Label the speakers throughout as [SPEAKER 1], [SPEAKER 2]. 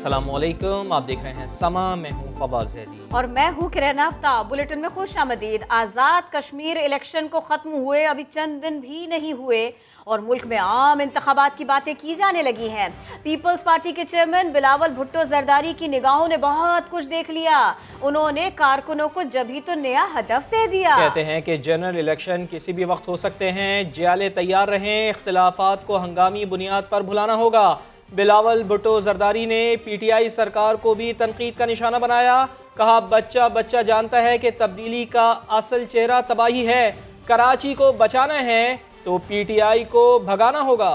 [SPEAKER 1] अस्सलामुअलैकुम, आप देख रहे हैं समा। मैं हूं फवाज़ ज़ैदी
[SPEAKER 2] और मैं हूं किरण आफ्ताब। बुलेटिन में खुश आमदीद। आज़ाद कश्मीर इलेक्शन को ख़त्म हुए अभी चंद दिन भी नहीं हुए और मुल्क में आम इंतखाबात की बातें की जाने लगी हैं। पीपल्स पार्टी के चेयरमैन बिलावल भुट्टो जरदारी की निगाहों ने बहुत कुछ देख लिया। उन्होंने कारकुनों को जब ही तो नया हदफ दे दिया।
[SPEAKER 1] कहते हैं कि जनरल इलेक्शन किसी भी वक्त हो सकते हैं, जियाले तैयार रहें, इख्तिलाफात को हंगामी बुनियाद पर भुलाना होगा। बिलावल भुट्टो जरदारी ने पीटीआई सरकार को भी तनकीद का निशाना बनाया। कहा, बच्चा बच्चा जानता है कि तब्दीली का असल चेहरा तबाही है। कराची को बचाना है तो पीटीआई को भगाना होगा।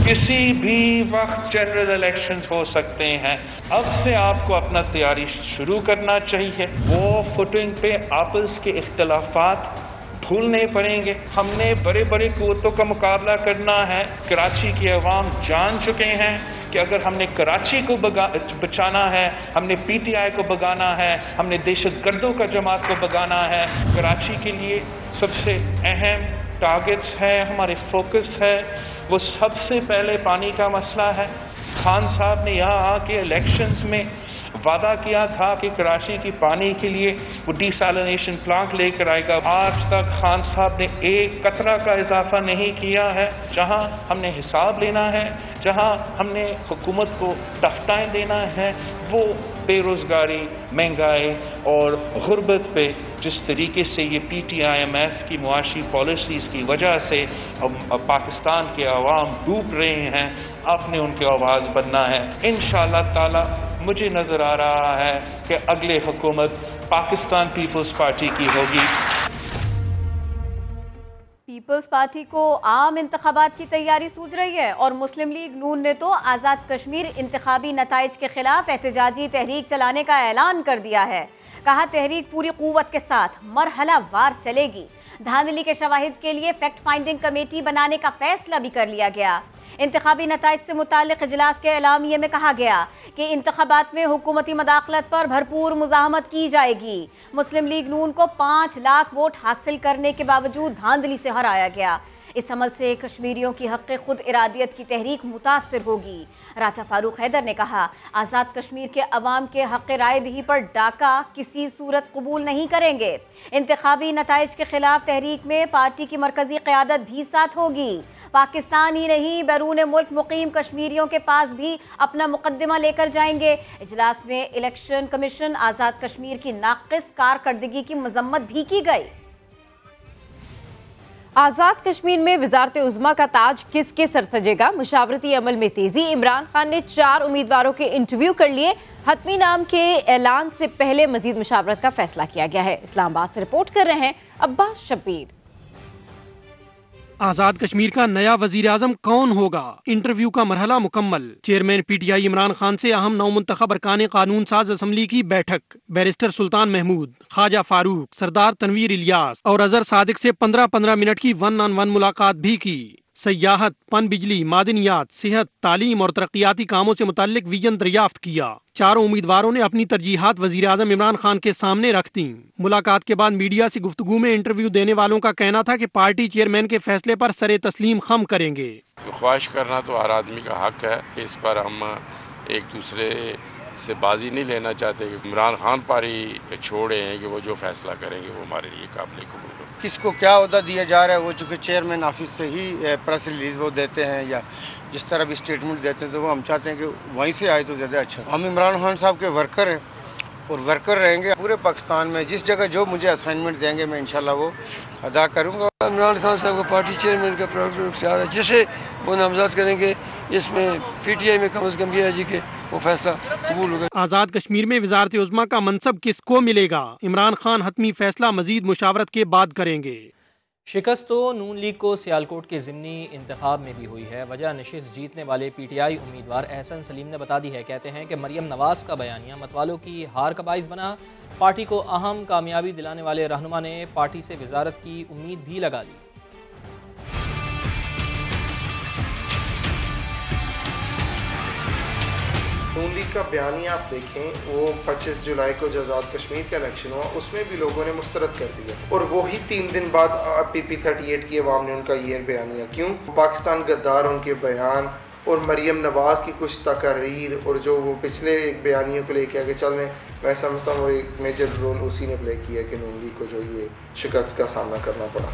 [SPEAKER 3] किसी भी वक्त जनरल इलेक्शंस हो सकते हैं। अब से आपको अपना तैयारी शुरू करना चाहिए। वो फुटिंग पे आपस के इख्तिलाफात भूलने पड़ेंगे। हमने बड़े बड़े कुव्वतों का मुकाबला करना है। कराची की अवाम जान चुके हैं कि अगर हमने कराची को बचाना है, हमने पीटीआई को भगाना है, हमने दहशतगर्दों का जमात को भगाना है। कराची के लिए सबसे अहम टारगेट्स है, हमारे फोकस है, वो सबसे पहले पानी का मसला है। खान साहब ने यहाँ आके इलेक्शंस में वादा किया था कि कराची की पानी के लिए वो डिसैलिनेशन प्लांट लेकर आएगा। आज तक खान साहब ने एक कतरा का इजाफा नहीं किया है। जहां हमने हिसाब लेना है, जहां हमने हुकूमत को तख्ताएं देना है, वो बेरोज़गारी, महंगाई और गुर्बत पे जिस तरीके से ये PTIMF की मुआशी पॉलिसीज़ की वजह से पाकिस्तान के अवाम डूब रहे हैं, आपने उनकी आवाज़ बनना है। इंशाअल्लाह ताला मुझे नज़र आ रहा है कि अगले हुकूमत पाकिस्तान पीपल्स पार्टी की होगी।
[SPEAKER 2] पीपल्स पार्टी को आम इंतखाबात की तैयारी सूझ रही है और मुस्लिम लीग नून ने तो आज़ाद कश्मीर इंतखाबी नताइज के खिलाफ एहतजाजी तहरीक चलाने का ऐलान कर दिया है। कहा, तहरीक पूरी कुव्वत के साथ मरहला वार चलेगी। धांधली के शवाहिद के लिए फैक्ट फाइंडिंग कमेटी बनाने का फैसला भी कर लिया गया। इंतखाबी नताइज से मुताल्लिक इजलास के एलामिये में कहा गया कि इंतखाबात में हुकूमती मदाखलत पर भरपूर मुज़ाहमत की जाएगी। मुस्लिम लीग नून को 5 लाख वोट हासिल करने के बावजूद धांधली से हराया गया। इस अमल से कश्मीरियों की हक़ खुद इरादियत की तहरीक मुतासिर होगी। राजा फारूक हैदर ने कहा, आज़ाद कश्मीर के अवाम के हक़ राय दही पर डाका किसी सूरत कबूल नहीं करेंगे। इंतखाबी नताइज के खिलाफ तहरीक में पार्टी की मरकजी क़यादत भी साथ होगी। पाकिस्तान ही नहीं, बैरून मुल्क मुकीम कश्मीरियों के पास भी अपना मुकदमा लेकर जाएंगे। इजलास में इलेक्शन कमीशन आज़ाद कश्मीर की नाक़िस कारकर्दगी की मजम्मत भी की गई।
[SPEAKER 4] आज़ाद कश्मीर में वज़ारत उज़्मा का ताज किसके सर सजेगा? मुशावरती अमल में तेजी। इमरान खान ने 4 उम्मीदवारों के इंटरव्यू कर लिए। हतमी नाम के ऐलान से पहले मजीद मुशावरत का फैसला किया गया है। इस्लामाबाद से रिपोर्ट कर रहे हैं अब्बास शब्बीर।
[SPEAKER 5] आज़ाद कश्मीर का नया वजीर आज़म कौन होगा? इंटरव्यू का मरहला मुकम्मल। चेयरमैन PTI इमरान खान से अहम नौमुंतखब अरकान कानून साज असम्बली की बैठक। बैरिस्टर सुल्तान महमूद, ख्वाजा फारूक, सरदार तनवीर इलियास और अजहर सादिक से 15-15 मिनट की 1-on-1 मुलाकात भी की। सयाहत, पन बिजली, मादनियात, सेहत, तालीम और तरक्याती कामों से मुताल्लिक विजन दरियाफ्त किया। 4 उम्मीदवारों ने अपनी तरजीहात वजीर आज़म इमरान खान के सामने रख दी। मुलाकात के बाद मीडिया से गुफ्तगू में इंटरव्यू देने वालों का कहना था कि पार्टी चेयरमैन के फैसले पर सरे तस्लीम खम करेंगे।
[SPEAKER 6] ख्वाहिश करना तो हर आदमी का हक है। इस पर हम एक दूसरे से बाजी नहीं लेना चाहते कि इमरान खान पारी छोड़े हैं कि वो जो फैसला करेंगे वो हमारे लिए काबिल कबूल हो।
[SPEAKER 7] किसको क्या ओहदा दिया जा रहा है, वो चूँकि चेयरमैन ऑफिस से ही प्रेस रिलीज वो देते हैं या जिस तरह भी स्टेटमेंट देते हैं, तो वो हम चाहते हैं कि वहीं से आए तो ज़्यादा अच्छा। हम इमरान खान साहब के वर्कर हैं और वर्कर रहेंगे पूरे पाकिस्तान में। जिस जगह जो मुझे असाइनमेंट देंगे मैं इंशाल्लाह वो अदा करूँगा।
[SPEAKER 8] इमरान खान साहब को पार्टी चेयरमैन का प्रोग्राम इख्तियार है, जिसे वो नामजद करेंगे। इसमें PTI में कम अज़ कम यह है जी कि वो फैसला कबूल होगा।
[SPEAKER 5] आज़ाद कश्मीर में वज़ारत उज़्मा का मनसब किसको मिलेगा? इमरान खान हतमी फैसला मजीद मुशावरत के बाद करेंगे।
[SPEAKER 1] शिकस्त तो नून लीग को सियालकोट के ज़िमनी इंतखाब में भी हुई है। वजह नशिस्त जीतने वाले PTI उम्मीदवार एहसन सलीम ने बता दी है। कहते हैं कि मरियम नवाज़ का बयानिया मतवालों की हार का बाइस बना। पार्टी को अहम कामयाबी दिलाने वाले रहनुमा ने पार्टी से वजारत की उम्मीद भी लगा दी।
[SPEAKER 9] नून लीग का बयानी आप देखें, वो 25 जुलाई को जो आज़ाद कश्मीर का इलेक्शन हुआ उसमें भी लोगों ने मुस्तरद कर दिया और वही 3 दिन बाद PP 38 की अवाम ने उनका ये बयानिया। क्यों? पाकिस्तान गद्दार उनके बयान और मरीम नवाज़ की कुछ तकरीर और जो वो पिछले एक बयानियों को लेके आगे चल रहे हैं, मैं समझता हूँ वो एक मेजर रोल उसी ने प्ले किया कि नून लीग को जो ये शिकस्त का सामना करना पड़ा।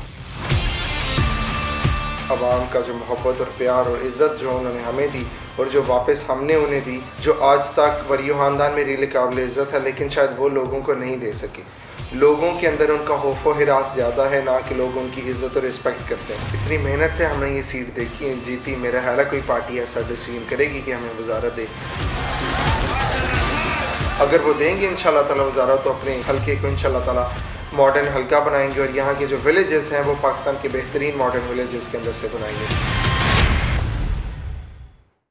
[SPEAKER 9] आवाम का जो मोहब्बत और प्यार और इज़्ज़त जो उन्होंने हमें दी और जो वापस हमने उन्हें दी, जो आज तक वरियो ख़ानदान में रिले काबिल इज़्ज़त है, लेकिन शायद वो लोगों को नहीं दे सके। लोगों के अंदर उनका खौफ व हिरास ज़्यादा है, ना कि लोग उनकी इज़्ज़त और रिस्पेक्ट करते हैं। इतनी मेहनत से हमने ये सीट देखी जीती, मेरा ख्याल है कोई पार्टी ऐसा डिसीजन करेगी कि हमें वजारत दे। अगर वो देंगे इंशाल्लाह ताला वजारत, तो अपने हल्के को इंशाल्लाह ताला मॉडर्न हल्का बनाएंगे और यहाँ के जो विलेजेस हैं वो पाकिस्तान के बेहतरीन मॉडर्न विलेजेस के अंदर से बनाएंगे।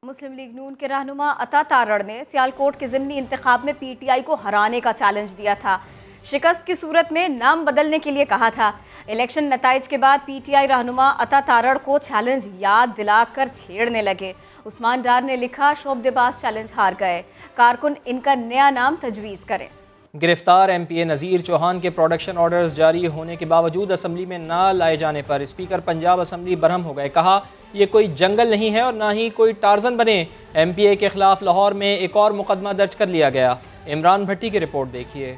[SPEAKER 2] मुस्लिम लीग नून के रहनुमा अता तारड़ ने सियालकोट के ज़िमनी इंतखाब में PTI को हराने का चैलेंज दिया था। शिकस्त की सूरत में नाम बदलने के लिए कहा था। इलेक्शन नताइज के बाद PTI रहनुमा अता तारड़ को चैलेंज याद दिलाकर छेड़ने लगे। उस्मान डार ने लिखा, शोबदेबाज चैलेंज हार गए, कारकुन इनका नया नाम तजवीज़ करें।
[SPEAKER 1] गिरफ्तार MPA नज़ीर चौहान के प्रोडक्शन ऑर्डर्स जारी होने के बावजूद असम्बली में ना लाए जाने पर स्पीकर पंजाब असम्बली बरहम हो गए। कहा, यह कोई जंगल नहीं है और ना ही कोई टार्जन बने। MPA के खिलाफ लाहौर में एक और मुकदमा दर्ज कर लिया गया। इमरान भट्टी की रिपोर्ट देखिए।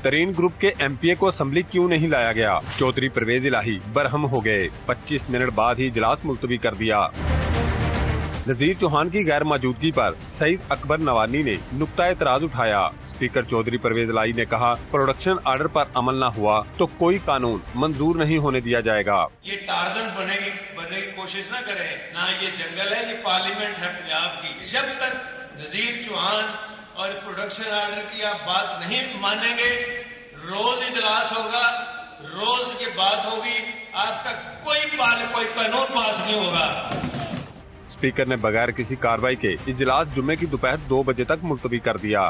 [SPEAKER 10] तरीन ग्रुप के MPA को असम्बली क्यों नहीं लाया गया? चौधरी परवेज इलाही बरहम हो गए। 25 मिनट बाद ही इजलास मुलतवी कर दिया। नज़ीर चौहान की गैर मौजूदगी पर सईद अकबर नवानी ने नुक्ता एतराज उठाया। स्पीकर चौधरी परवेज इलाही ने कहा, प्रोडक्शन ऑर्डर पर अमल न हुआ तो कोई कानून मंजूर नहीं होने दिया जाएगा।
[SPEAKER 11] ये टार्जन बनने की कोशिश न करें, ना ये जंगल है, ये पार्लियामेंट है पंजाब की। जब तक नज़ीर चौहान और प्रोडक्शन ऑर्डर की आप बात नहीं मानेंगे, रोज इजलास होगा, रोज की बात होगी, आपका कोई कानून पास नहीं होगा।
[SPEAKER 10] स्पीकर ने बगैर किसी कार्रवाई के इजलास जुम्मे की दोपहर 2 बजे तक मुलतवी कर दिया।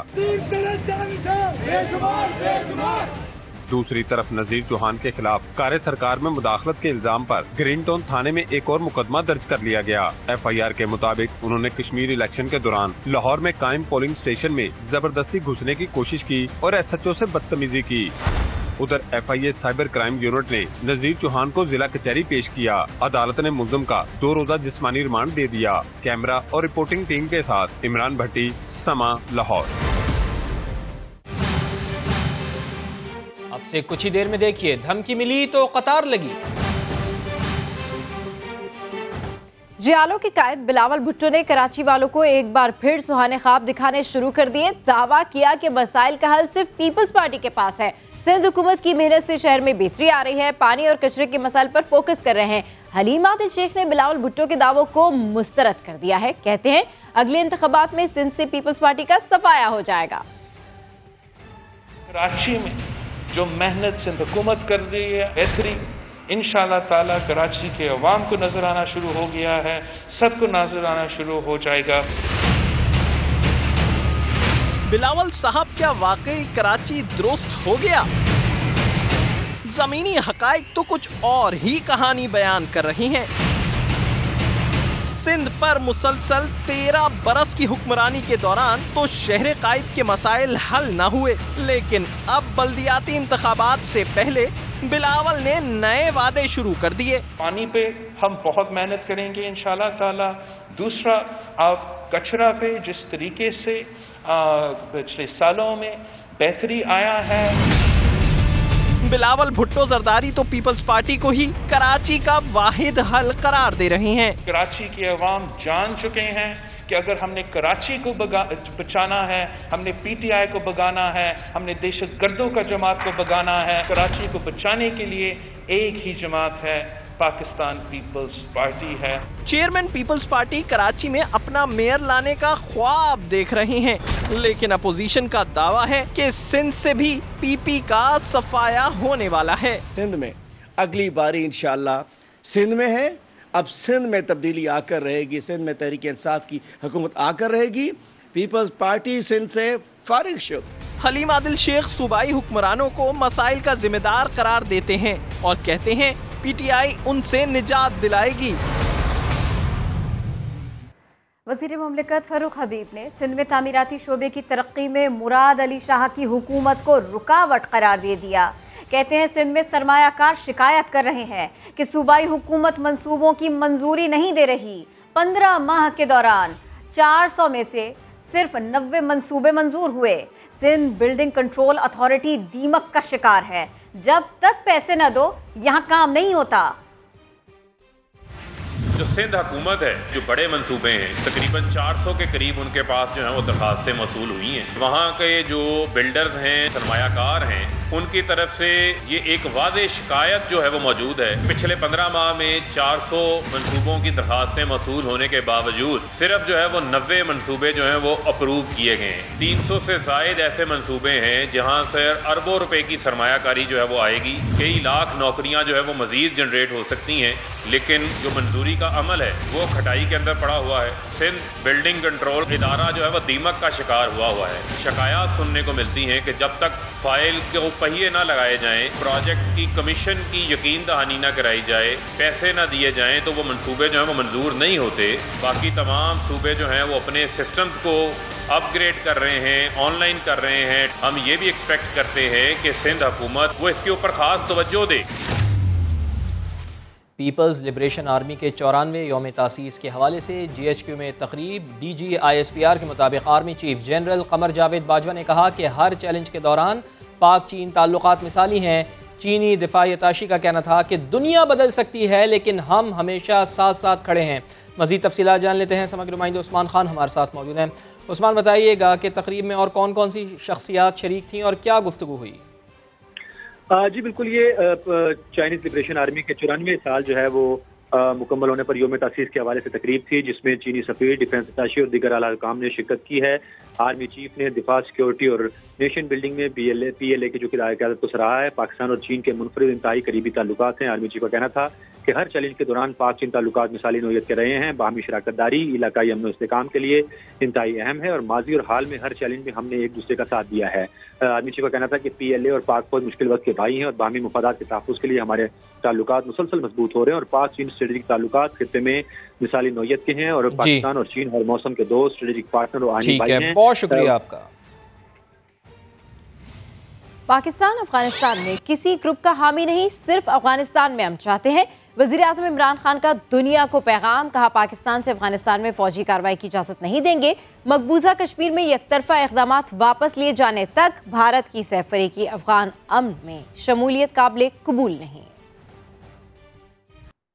[SPEAKER 10] दूसरी तरफ नज़ीर चौहान के खिलाफ कार्य सरकार में मुदाखलत के इल्जाम पर ग्रीन टाउन थाने में एक और मुकदमा दर्ज कर लिया गया। FIR के मुताबिक उन्होंने कश्मीर इलेक्शन के दौरान लाहौर में कायम पोलिंग स्टेशन में जबरदस्ती घुसने की कोशिश की और SHO से बदतमीजी की। उधर FIA साइबर क्राइम यूनिट ने नज़ीर चौहान को जिला कचहरी पेश किया। अदालत ने मुल्ज़िम का 2 रोज़ा जिस्मानी रिमांड दे दिया। कैमरा और रिपोर्टिंग टीम के साथ इमरान भट्टी, समा, लाहौर।
[SPEAKER 1] अब से कुछ ही देर में देखिए, धमकी मिली तो कतार लगी।
[SPEAKER 4] जियालो के कायद बिलावल भुट्टो ने कराची वालों को एक बार फिर सुहाने ख्वाब दिखाने शुरू कर दिए। दावा किया कि मसाइल का हल सिर्फ पीपल्स पार्टी के पास है। सिंध हुकूमत की मेहनत से शहर में बेहतरी आ रही है, पानी और कचरे के मसाइल पर फोकस कर रहे हैं। हलीम आदिल शेख ने बिलावल भुट्टो के दावों को मुस्तरद कर दिया है। कहते हैं अगले इंतखाबात में सिंध से पीपल्स पार्टी का सफाया हो जाएगा।
[SPEAKER 3] कराची में जो मेहनत सिंध हुकूमत कर रही है, बेहतरी इंशाअल्लाह ताला कराची के अवाम को नजर आना शुरू हो गया है, सबको नजर आना शुरू हो जाएगा।
[SPEAKER 12] बिलावल साहब, क्या वाकई कराची दुरुस्त हो गया? जमीनी हकाइक तो कुछ और ही कहानी बयान कर रही हैं। सिंध पर मुसलसल 13 बरस की हुक्मरानी के दौरान तो शहर कायद के मसाइल हल न हुए, लेकिन अब बल्दियाती इंतखाबात से पहले बिलावल ने नए वादे शुरू कर दिए।
[SPEAKER 3] पानी पे हम बहुत मेहनत करेंगे इंशाल्लाह ताला। दूसरा, आप कचरा पे जिस तरीके से पिछले सालों में बेहतरी आया है।
[SPEAKER 12] बिलावल भुट्टो जरदारी तो पीपल्स पार्टी को ही कराची का वाहिद हल करार दे रही हैं।
[SPEAKER 3] कराची के अवाम जान चुके हैं कि अगर हमने कराची को बचाना है, हमने PTI को भगाना है, हमने दहशतगर्दों का जमात को भगाना है। कराची को बचाने के लिए एक ही जमात है, पाकिस्तान पीपल्स पार्टी है।
[SPEAKER 12] चेयरमैन पीपल्स पार्टी कराची में अपना मेयर लाने का ख्वाब देख रही हैं, लेकिन अपोजिशन का दावा है कि सिंध से भी PP का सफाया होने वाला है।
[SPEAKER 13] सिंध में अगली बारी इंशाअल्लाह सिंध में है। अब सिंध में तब्दीली आकर रहेगी, सिंध में तहरीक इंसाफ की हुकूमत आकर रहेगी। पीपल्स पार्टी सिंध से फारिग शुद।
[SPEAKER 12] हलीम आदिल शेख सूबाई हुक्मरानों को मसाइल का जिम्मेदार करार देते हैं और कहते हैं PTI उनसे निजात दिलाएगी।
[SPEAKER 2] वज़ीर मुमलिकत फरूख हबीब ने सिंध में तामीराती शोबे की तरक्की में मुराद अली शाह की हुकूमत को रुकावट करार दे दिया। कहते हैं सिंध में सरमायाकार शिकायत कर रहे हैं कि सूबाई हुकूमत मंसूबों की मंजूरी नहीं दे रही। 15 माह के दौरान 400 में से सिर्फ 90 मंसूबे मंजूर हुए। सिंध बिल्डिंग कंट्रोल अथॉरिटी दीमक का शिकार है। जब तक पैसे न दो यहाँ काम नहीं होता।
[SPEAKER 14] जो सिंध हुकूमत है, जो बड़े मंसूबे हैं, तकरीबन 400 के करीब उनके पास जो है वो दरखास्तें मौसूल हुई हैं। वहाँ के जो बिल्डर्स हैं, सरमायाकार हैं, उनकी तरफ से ये एक वाज़ेह शिकायत जो है वो मौजूद है। पिछले 15 माह में 400 मंसूबों की दरखास्तें मौसूल होने के बावजूद सिर्फ जो है वो 90 मंसूबे जो हैं वो अप्रूव किए गए हैं। 300 से ज़ायद ऐसे मंसूबे हैं जहाँ से अरबों रुपए की सरमायाकारी जो है वो आएगी। कई लाख नौकरियाँ जो है वो मज़ीद जनरेट हो सकती हैं, लेकिन जो मंजूरी का अमल है वो खटाई के अंदर पड़ा हुआ है। सिंध बिल्डिंग कंट्रोल इदारा जो है वो दीमक का शिकार हुआ है। शिकायत सुनने को मिलती हैं कि जब तक फाइल के पहिए ना लगाए जाएं, प्रोजेक्ट की कमीशन की यकीन दहानी ना कराई जाए, पैसे ना दिए जाएं, तो वो मंसूबे जो हैं वो मंजूर नहीं होते। बाकी तमाम सूबे जो हैं वो अपने सिस्टम्स को अपग्रेड कर रहे हैं, ऑनलाइन कर रहे हैं। हम ये भी एक्सपेक्ट करते हैं कि सिंध हुकूमत वो इसके ऊपर ख़ास तवज्जो दे।
[SPEAKER 1] पीपल्स लिबरेशन आर्मी के 94वें यौम तासीस के हवाले से GHQ में तकरीब। DG ISPR के मुताबिक army chief general Qamar Javed Bajwa ने कहा कि हर चैलेंज के दौरान पाक चीन ताल्लुकात मिसाली हैं। चीनी दिफाई अताशी का कहना था कि दुनिया बदल सकती है लेकिन हम हमेशा साथ साथ खड़े हैं। मज़ीद तफसीलात जान लेते हैं। समग्र नुमाइंदे उस्मान खान हमारे साथ मौजूद हैं। उस्मान, बताइएगा कि तकरीब में और कौन कौन सी शख्सियात शरीक थीं और क्या गुफ्तगू हुई?
[SPEAKER 15] जी बिल्कुल, ये चाइनीज लिबरेशन आर्मी के 94 साल जो है वो मुकम्मल होने पर यौम तासीस के हवाले से तकरीब थी, जिसमें चीनी सफ़ीर, डिफेंस अताशी और दीगर आला हुकाम ने शिरकत की है। आर्मी चीफ ने दिफा, सिक्योरिटी और नेशन बिल्डिंग में PLA की जो क़यादत को सराहा है। पाकिस्तान और चीन के मुनफरिद इंतहाई करीबी ताल्लुकात हैं। आर्मी चीफ का कहना था कि हर चैलेंज के दौरान पाक चीन ताल्लुकात मिसाली नौयत के रहे हैं। बाहमी शराकतदारी इलाकाई अमन इस्तेहकाम के लिए इंतहाई अहम है और माजी और हाल में हर चैलेंज में हमने एक दूसरे का साथ दिया है। आर्मी चीफ का कहना था कि PLA और पाक फौज मुश्किल वक्त के भाई हैं और बाहमी मुफादात के तहफ़्फ़ुज़ के लिए हमारे ताल्लुकात मुसलसल मजबूत हो रहे हैं और पाक चीन स्ट्रेटेजिक ताल्लुकात खित्ते में मिसाली नौयत के हैं और पाकिस्तान और चीन हर मौसम के दोस्त, स्ट्रेटेजिक पार्टनर और आनी भाई हैं।
[SPEAKER 1] बहुत शुक्रिया आपका।
[SPEAKER 4] पाकिस्तान अफगानिस्तान में किसी ग्रुप का हामी नहीं, सिर्फ अफगानिस्तान में हम चाहते हैं। वज़ीर आज़म इमरान खान का दुनिया को पैगाम। कहा, पाकिस्तान से अफगानिस्तान में फौजी कार्रवाई की इजाज़त नहीं देंगे। मकबूजा कश्मीर में एकतरफा इक़दामात वापस लिए जाने तक भारत की सहफरी की अफगान अमन में शमूलियत काबिल कबूल नहीं।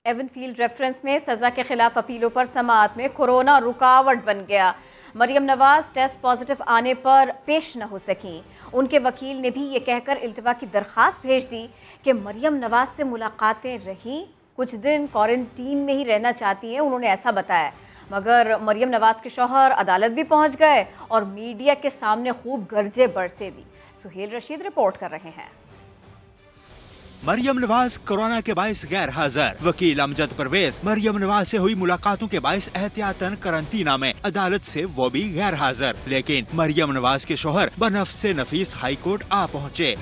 [SPEAKER 2] एवनफील्ड रेफरेंस में सज़ा के खिलाफ अपीलों पर समाअत में कोरोना रुकावट बन गया। मरियम नवाज टेस्ट पॉजिटिव आने पर पेश न हो सकी। उनके वकील ने भी ये कहकर इल्तिवा की दरख्वास्त भेज दी कि मरियम नवाज से मुलाकातें रहीं, कुछ दिन क्वारंटीन में ही रहना चाहती हैं, उन्होंने ऐसा बताया। मगर मरियम नवाज के शौहर अदालत भी पहुंच गए और मीडिया के सामने खूब गरजे बरसे भी। सुहेल रशीद रिपोर्ट कर रहे हैं।
[SPEAKER 16] मरियम नवाज कोरोना के बायस गैर हाजिर। वकील अमजद परवेज मरियम नवाज से हुई मुलाकातों के बायस एहतियातन करंटीना में, अदालत से वो भी गैर हाजिर। लेकिन मरियम नवाज के शौहर बनफ्से नफीस हाई कोर्ट आ पहुँचे।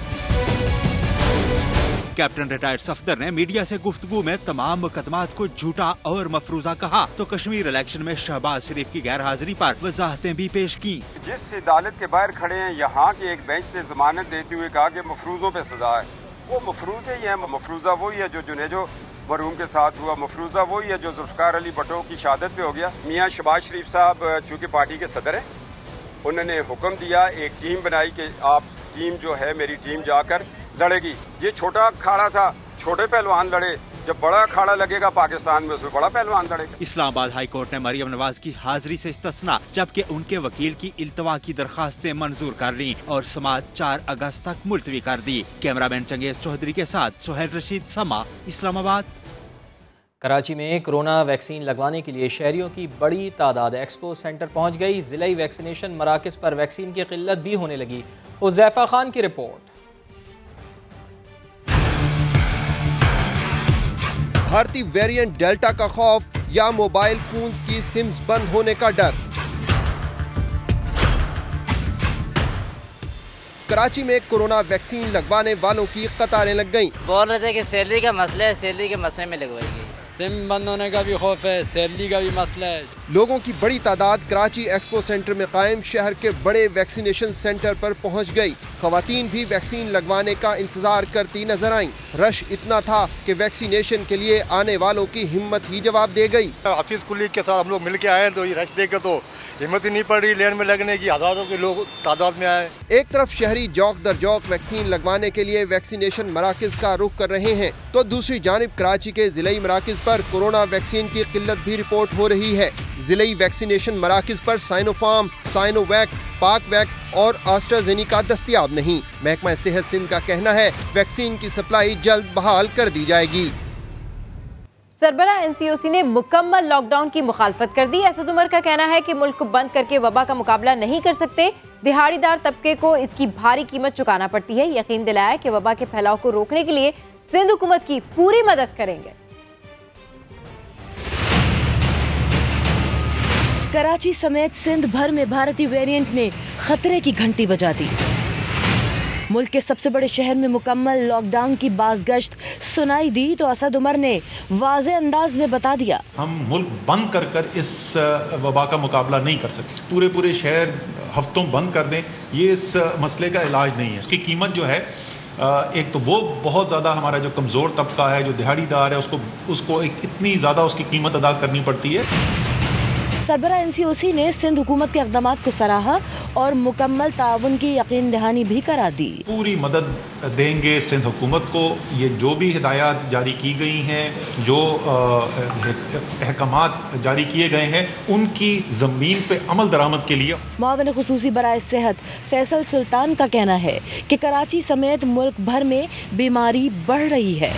[SPEAKER 16] कैप्टन रिटायर्ड सफदर ने मीडिया से गुफ्तगू में तमाम मुकदमात को झूठा और मफरूजा कहा तो कश्मीर इलेक्शन में शहबाज शरीफ की गैर हाजिरी पर वजाहतें भी पेश की।
[SPEAKER 17] जिस अदालत के बाहर खड़े हैं, यहाँ के एक बेंच पे जमानत देते हुए कहा कि मफरूजों पे सजा है। वो मफरूजे ही है। मफरूजा वही है जो जुनेजो मरहूम के साथ हुआ। मफरूजा वही है जो जुल्फकार अली भट्टो की शहादत पे हो गया। मियाँ शहबाज शरीफ साहब चूँकि पार्टी के सदर हैं, उन्होंने हुक्म दिया, एक टीम बनाई कि आप टीम जो है मेरी टीम जाकर लड़ेगी। ये छोटा अखाड़ा था, छोटे पहलवान लड़े। जब बड़ा अखाड़ा लगेगा पाकिस्तान में, उसमें बड़ा पहलवान लड़ेगा।
[SPEAKER 16] इस्लामाबाद हाई कोर्ट ने मरियम नवाज की हाजिरी से इस्तिस्ना, जबकि उनके वकील की इल्तवा की दरखास्तें मंजूर कर ली और समाअत 4 अगस्त तक मुलतवी कर दी। कैमरामैन चंगेज चौधरी के साथ सुहेल रशीद, समा, इस्लामाबाद।
[SPEAKER 1] कराची में कोरोना वैक्सीन लगवाने के लिए शहरियों की बड़ी तादाद एक्सपो सेंटर पहुंच गई। जिलाई वैक्सीनेशन मराकज़ पर वैक्सीन की किल्लत भी होने लगी। हुज़ैफा खान की रिपोर्ट।
[SPEAKER 18] भारतीय वेरिएंट डेल्टा का खौफ या मोबाइल फोन्स की सिम्स बंद होने का डर। कराची में कोरोना वैक्सीन लगवाने वालों की कतारें लग गईं।
[SPEAKER 19] बोल रहे थे कि सैलरी का मसला है, सैलरी के मसले में लगवाई गई।
[SPEAKER 20] सिम बंद होने का भी खौफ है, सैलरी का भी मसला है।
[SPEAKER 18] लोगों की बड़ी तादाद कराची एक्सपो सेंटर में कायम शहर के बड़े वैक्सीनेशन सेंटर पर पहुंच गई। खवातीन भी वैक्सीन लगवाने का इंतजार करती नजर आईं। रश इतना था कि वैक्सीनेशन के लिए आने वालों की हिम्मत ही जवाब दे गई।
[SPEAKER 19] ऑफिस कुलीग के साथ हम लोग मिल के आए तो ये रश देख तो हिम्मत ही नहीं पड़ रही लाइन में लगने की, हजारों के लोग तादाद में आए।
[SPEAKER 18] एक तरफ शहरी जौक दर जौक वैक्सीन लगवाने के लिए वैक्सीनेशन मराकज का रुख कर रहे हैं, तो दूसरी जानिब कराची के जिले मराकज पर कोरोना वैक्सीन की किल्लत भी रिपोर्ट हो रही है। जिले वैक्सीनेशन मराकज पर साइनोफार्म, साइनोवैक, पाकवैक और एस्ट्राजेनेका दस्तयाब नहीं। महकमा सेहत सिंध का कहना है वैक्सीन की सप्लाई जल्द बहाल कर दी जाएगी।
[SPEAKER 4] सरबराह एनसीओसी ने मुकम्मल लॉकडाउन की मुखालफत कर दी। असद उमर का कहना है कि मुल्क को बंद करके वबा का मुकाबला नहीं कर सकते, दिहाड़ीदार तबके को इसकी भारी कीमत चुकाना पड़ती है। यकीन दिलाया कि वबा के फैलाव को रोकने के लिए सिंध हुकूमत की पूरी मदद करेंगे।
[SPEAKER 20] कराची समेत सिंध भर में भारतीय वेरिएंट ने खतरे की घंटी बजा दी। मुल्क के सबसे बड़े शहर में मुकम्मल लॉकडाउन की बाज़गश्त सुनाई दी तो असद उमर ने वाज़े अंदाज में बता दिया,
[SPEAKER 21] हम मुल्क बंद कर इस वबा का मुकाबला नहीं कर सकते। पूरे शहर हफ्तों बंद कर दें, ये इस मसले का इलाज नहीं है। उसकी कीमत जो है एक तो वो बहुत ज़्यादा हमारा जो कमज़ोर तबका है, जो दिहाड़ीदार है, उसको इतनी ज़्यादा उसकी कीमत अदा करनी पड़ती है।
[SPEAKER 20] सरबराह एनसीओसी ने सिंध हुकूमत के इक़दामात को सराहा और मुकम्मल ताउन की यकीन दहानी भी करा दी।
[SPEAKER 21] पूरी मदद देंगे सिंध हुकूमत को। ये जो भी हिदायत जारी की गई हैं, जो अहकामात जारी किए गए हैं, उनकी ज़मीन पे अमल दरामद के लिए
[SPEAKER 20] मुआविन खुसूसी बराए सेहत फैसल सुल्तान का कहना है कि कराची समेत मुल्क भर में बीमारी बढ़ रही है।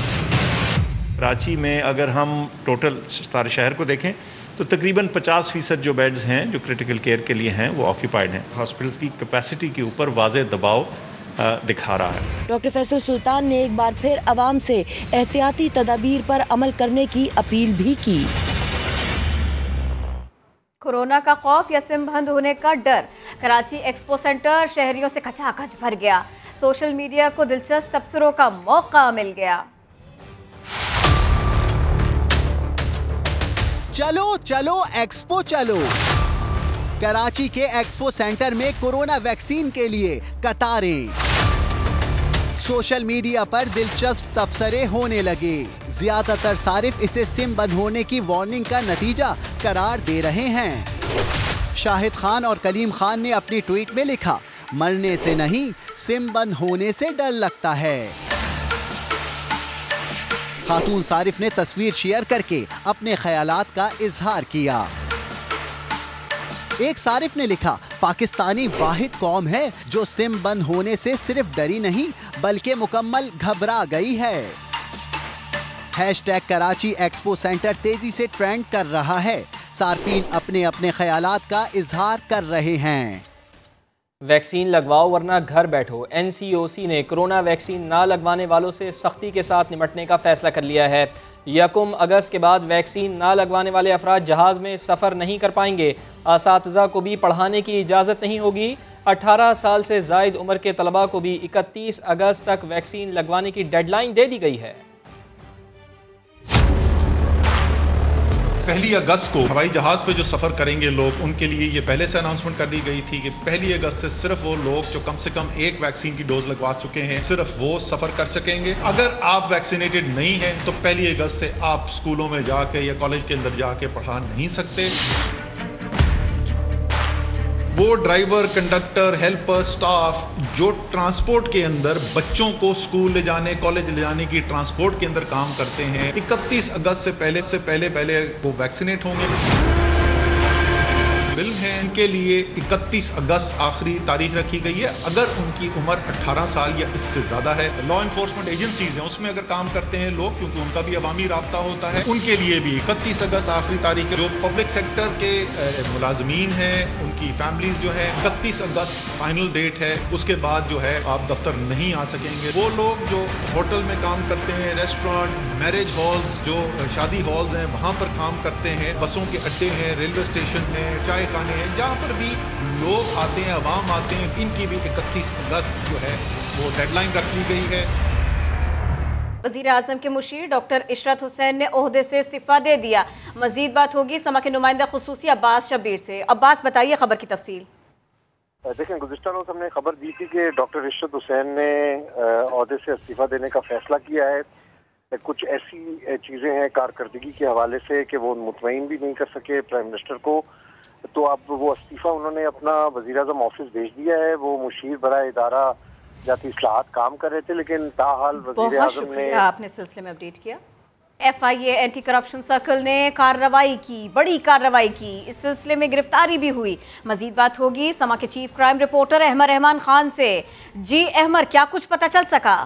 [SPEAKER 22] कराची में अगर हम टोटल सारे शहर को देखें तो तकरीबन 50% जो बेड्स हैं जो क्रिटिकल केयर के लिए हैं वो ऑक्यूपाइड हैं। हॉस्पिटल्स की कैपेसिटी के ऊपर वाज़े दबाव दिखा रहा है।
[SPEAKER 20] डॉक्टर फैसल सुल्तान ने एक बार फिर अवाम से एहतियाती तदाबीर पर अमल करने की अपील भी की।
[SPEAKER 2] कोरोना का खौफ या सिम बंद होने का डर, कराची एक्सपो सेंटर शहरियों से खचाखच भर गया। सोशल मीडिया को दिलचस्प तबसरों का मौका मिल गया।
[SPEAKER 23] चलो चलो एक्सपो चलो। कराची के एक्सपो सेंटर में कोरोना वैक्सीन के लिए कतारें। सोशल मीडिया पर दिलचस्प तबसरे होने लगे। ज्यादातर सारिफ इसे सिम बंद होने की वार्निंग का नतीजा करार दे रहे हैं। शाहिद खान और कलीम खान ने अपनी ट्वीट में लिखा, मरने से नहीं सिम बंद होने से डर लगता है। खातून सारिफ ने तस्वीर शेयर करके अपने ख्यालात का इजहार किया। एक सारिफ ने लिखा, पाकिस्तानी वाहिद कौम है जो सिम बंद होने से सिर्फ डरी नहीं बल्कि मुकम्मल घबरा गई है। हैशटैग कराची एक्सपो सेंटर तेजी से ट्रेंड कर रहा है। सार्फिन अपने अपने ख्यालात का इजहार कर रहे हैं।
[SPEAKER 1] वैक्सीन लगवाओ वरना घर बैठो। एनसीओसी ने कोरोना वैक्सीन ना लगवाने वालों से सख्ती के साथ निपटने का फैसला कर लिया है। 1 अगस्त के बाद वैक्सीन ना लगवाने वाले अफराद जहाज़ में सफ़र नहीं कर पाएंगे। असातिज़ा को भी पढ़ाने की इजाज़त नहीं होगी। 18 साल से ज़ायद उम्र के तलबा को भी 31 अगस्त तक वैक्सीन लगवाने की डेडलाइन दे दी गई है।
[SPEAKER 21] 1 अगस्त को हवाई जहाज पे जो सफर करेंगे लोग, उनके लिए ये पहले से अनाउंसमेंट कर दी गई थी कि 1 अगस्त से सिर्फ वो लोग जो कम से कम एक वैक्सीन की डोज लगवा चुके हैं, सिर्फ वो सफर कर सकेंगे। अगर आप वैक्सीनेटेड नहीं हैं तो 1 अगस्त से आप स्कूलों में जाके या कॉलेज के अंदर जाके पढ़ा नहीं सकते। वो ड्राइवर, कंडक्टर, हेल्पर, स्टाफ जो ट्रांसपोर्ट के अंदर बच्चों को स्कूल ले जाने, कॉलेज ले जाने की ट्रांसपोर्ट के अंदर काम करते हैं, 31 अगस्त से पहले वो वैक्सीनेट होंगे। बिल है इनके लिए 31 अगस्त आखिरी तारीख रखी गई है। अगर उनकी उम्र 18 साल या इससे ज्यादा है, लॉ इन्फोर्समेंट एजेंसीज हैं उसमें अगर काम करते हैं लोग, क्योंकि उनका भी अवामी राब्ता होता है, उनके लिए भी 31 अगस्त आखिरी तारीख है। जो पब्लिक सेक्टर के मुलाजमीन हैं, उनकी फैमिलीज जो है, 31 अगस्त फाइनल डेट है। उसके बाद जो है आप दफ्तर नहीं आ सकेंगे। वो लोग जो होटल में काम करते हैं, रेस्टोरेंट, मैरिज हॉल्स, जो शादी हॉल्स हैं, वहां पर काम करते हैं, बसों के अड्डे हैं, रेलवे स्टेशन है, चाय खाने हैं, जहां पर भी लोग आते हैं, अवाम आते हैं, इनकी भी 31 अगस्त जो है वो डेडलाइन रख ली गई है।
[SPEAKER 2] वज़ीर आज़म के मुशीर डॉक्टर इशरत हुसैन ने ओहदे से इस्तीफा दे दिया। मजीद बात होगी समा के नुमाइंदा खुसूसी अब्बास शब्बीर से। अब्बास बताइए खबर की तफसील।
[SPEAKER 6] देखें, गुज़िश्ता रोज़ हमने खबर दी थी कि डॉक्टर इशरत हुसैन ने ओहदे से इस्तीफा देने का फैसला किया है। कुछ ऐसी चीज़ें हैं कारकर्दगी के हवाले से कि वो मुतमईन भी नहीं कर सके प्राइम मिनिस्टर को, तो अब वो इस्तीफा उन्होंने अपना वज़ीर आज़म ऑफिस भेज दिया है। वो मुशीर बराए इदारा जाती इस्लाहात काम कर रहे थे, लेकिन ताहाल वज़ीर आज़म ने
[SPEAKER 2] आपने सिलसिले में अपडेट किया। FIA एंटी करप्शन सर्कल ने कार्रवाई की, बड़ी कार्रवाई की। इस सिलसिले में गिरफ्तारी भी हुई। मजीद बात होगी समा के chief crime reporter Ahmar Rahman Khan से। जी अहमर, क्या कुछ पता चल सका?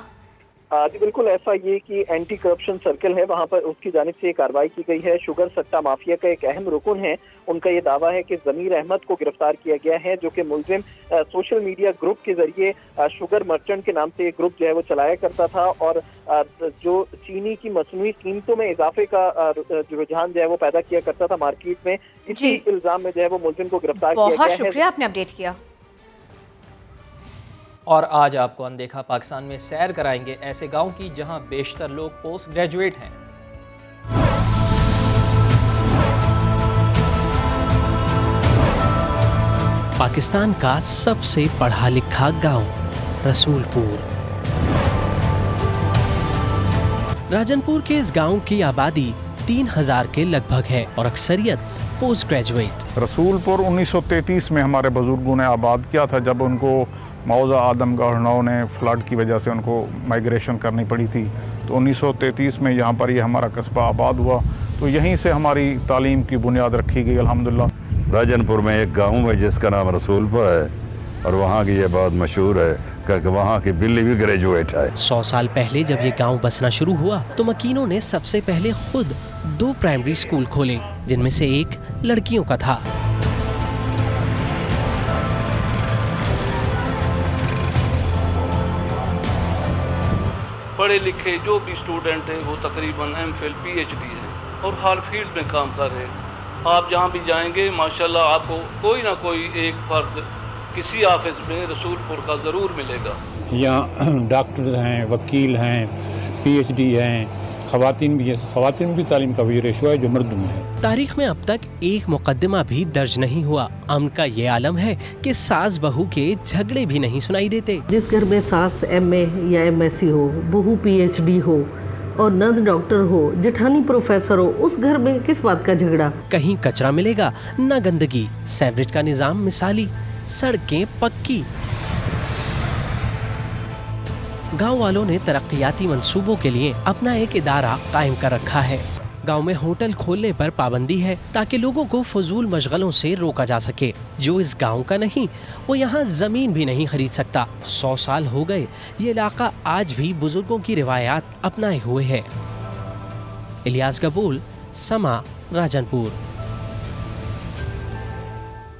[SPEAKER 7] जी बिल्कुल, FIA की एंटी करप्शन सर्कल है, वहाँ पर उसकी जानिब से कार्रवाई की गई है। शुगर सट्टा माफिया का एक अहम रुकन है। उनका ये दावा है कि ज़मीर अहमद को गिरफ्तार किया गया है, जो कि मुलजिम सोशल मीडिया ग्रुप के जरिए शुगर मर्चेंट के नाम से एक ग्रुप जो है वो चलाया करता था और जो चीनी की मसनूई कीमतों में इजाफे का रुझान जो है वो पैदा किया करता था मार्केट में। इसी इल्जाम में जो है वो मुलजिम को गिरफ्तार किया गया है।
[SPEAKER 2] बहुत शुक्रिया, आपने अपडेट किया।
[SPEAKER 1] और आज आपको अनदेखा पाकिस्तान में सैर कराएंगे ऐसे गांव की जहां बेशतर लोग पोस्ट ग्रेजुएट हैं।
[SPEAKER 12] पाकिस्तान का सबसे पढ़ा लिखा गांव रसूलपुर। राजनपुर के इस गांव की आबादी 3000 के लगभग है और अक्सरियत पोस्ट ग्रेजुएट।
[SPEAKER 8] रसूलपुर 1933 में हमारे बुजुर्गों ने आबाद किया था, जब उनको मौजा आदमगढ़ ने फ्लड की वजह से उनको माइग्रेशन करनी पड़ी थी, तो 1933 में यहाँ पर हमारा कस्बा आबाद हुआ। तो यहीं से हमारी तालीम की बुनियाद रखी गई अल्हम्दुलिल्लाह।
[SPEAKER 24] राजनपुर में एक गांव है जिसका नाम रसूलपुर है और वहाँ की ये बात मशहूर है कि वहाँ की बिल्ली भी ग्रेजुएट है।
[SPEAKER 12] 100 साल पहले जब ये गांव बसना शुरू हुआ तो मकीनों ने सबसे पहले खुद 2 प्राइमरी स्कूल खोले, जिनमें से एक लड़कियों का था।
[SPEAKER 25] पढ़े लिखे जो भी स्टूडेंट है वो तकरीबन MPhil PhD है और हर फील्ड में काम कर रहे हैं। आप जहाँ भी जाएंगे माशाल्लाह आपको कोई ना कोई एक फर्द किसी ऑफिस में रसूलपुर का ज़रूर मिलेगा।
[SPEAKER 26] यहाँ डॉक्टर हैं, वकील हैं, PhD हैं, ख़वातीन भी है। ख़वातीन भी तालीम का वही रेशो है जो मर्दों में है।
[SPEAKER 12] तारीख में अब तक एक मुकदमा भी दर्ज नहीं हुआ। अमन का ये आलम है कि सास बहू के झगड़े भी नहीं सुनाई देते।
[SPEAKER 27] जिस घर में सास MA या MSc हो, बहू PhD हो और नंद डॉक्टर हो, जेठानी प्रोफेसर हो, उस घर में किस बात का झगड़ा?
[SPEAKER 12] कहीं कचरा मिलेगा न गंदगी, सीवरेज का निजाम मिसाली, सड़कें पक्की। गांव वालों ने तरक्कियाती मंसूबों के लिए अपना एक इदारा कायम कर रखा है। गांव में होटल खोलने पर पाबंदी है ताकि लोगों को फजूल मशगलों से रोका जा सके। जो इस गांव का नहीं वो यहाँ जमीन भी नहीं खरीद सकता। 100 साल हो गए, ये इलाका आज भी बुजुर्गों की रिवायात अपनाए हुए है। इलियास कबूल, समा, राजनपुर।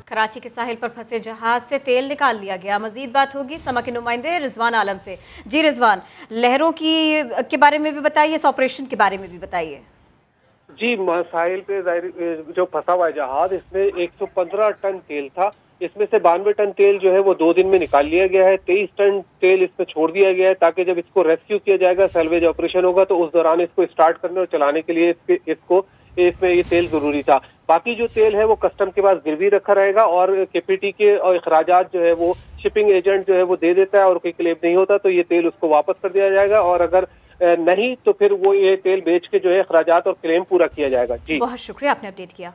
[SPEAKER 2] कराची के साहिल पर फंसे जहाज से तेल निकाल लिया गया। मजीद बात होगी समा के नुमाइंदे रिजवान आलम से। जी रिजवान, लहरों के बारे में भी बताइए, इस ऑपरेशन के बारे में भी बताइए।
[SPEAKER 28] जी, साहिल पे जो फंसा हुआ है जहाज, इसमें 115 टन तेल था। इसमें से 92 टन तेल जो है वो 2 दिन में निकाल लिया गया है। 23 टन तेल इसमें छोड़ दिया गया है ताकि जब इसको रेस्क्यू किया जाएगा, सैल्वेज ऑपरेशन होगा, तो उस दौरान इसको स्टार्ट करने और चलाने के लिए इसमें ये तेल जरूरी था। बाकी जो तेल है वो कस्टम के पास गिरवी रखा रहेगा और KPT के और अखराजात जो है वो शिपिंग एजेंट जो है वो दे देता है और कोई क्लेम नहीं होता तो ये तेल उसको वापस कर दिया जाएगा और अगर नहीं तो फिर वो ये तेल बेच के जो है अखराजात और क्लेम पूरा किया जाएगा। जी
[SPEAKER 2] बहुत शुक्रिया, आपने अपडेट किया।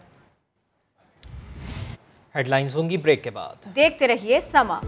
[SPEAKER 1] हेडलाइंस होंगी ब्रेक के बाद।
[SPEAKER 2] देखते रहिए समा।